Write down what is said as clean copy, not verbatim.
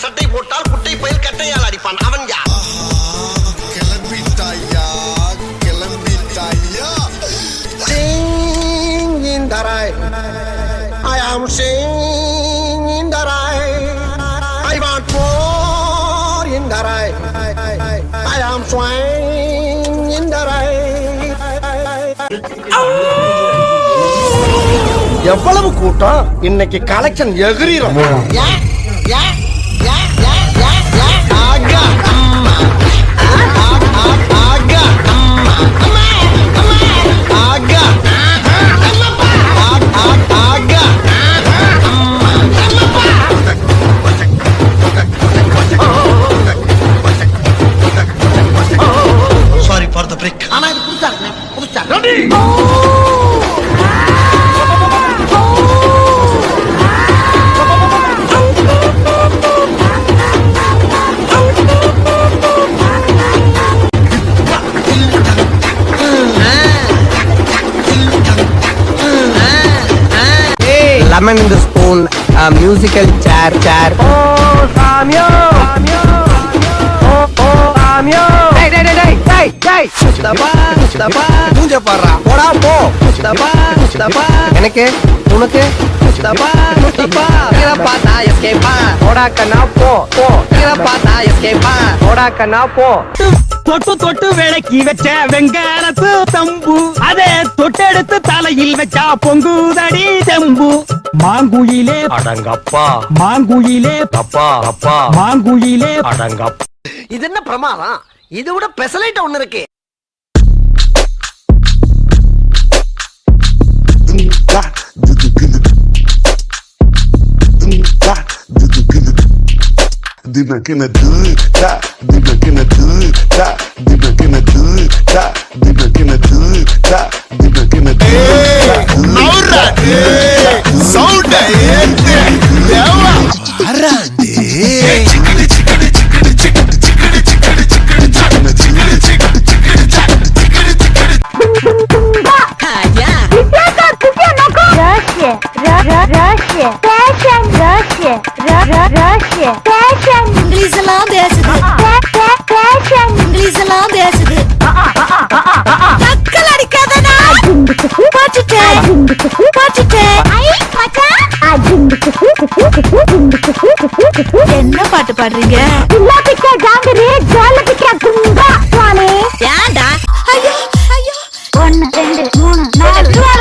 சட்டை போட்டால் குட்டை பயிர் கட்டையால் அடிப்பான். அவன் யார்? கிளம்பிட்டாயா கிளம்பிட்டாயா. Sing in the rain, I am singing in the rain. I want more in the rain. I am swaying in the rain. எவ்வளவு கூட்டம் இன்னைக்கு collection எகிரிரும். Sorry for the break. ஆனா இது புதுசா இருக்கு. Lemon in the spoon, a musical chair. Oh, Samyo! Oh, Samyo! Hey! Mustafa! மூஞ்ச பாறா போடா போ. Mustafa! எனக்கு உனக்கு Mustafa! இத பார்த்தா எஸ்கேப்பா. போடா கண்ணா போ. இத பார்த்தா எஸ்கேப்பா. போடா கண்ணா போ. தொட்டு விளக்கி வச்ச வெங்காலத்து தம்பு அதே தொட்டெடுத்து தலையில் வச்சா பொங்குதடி தெம்பு. மாங்குயிலே அடங்கப்பா. மாங்குயிலே அப்பா மாங்குயிலே அடங்கப்பா. இது என்ன பிரமாதம்? இதை விட பெசலைட் ஒண்ணு இருக்கு. Dinakina do da, dinakina do da, dinakina do da, dinakina do da, dinakina do da. Aura, sound ente, yawa, arande. என்ன பாட்டு பாடுறீங்க? ஏன்டா? ஐயோ 1 2 3 4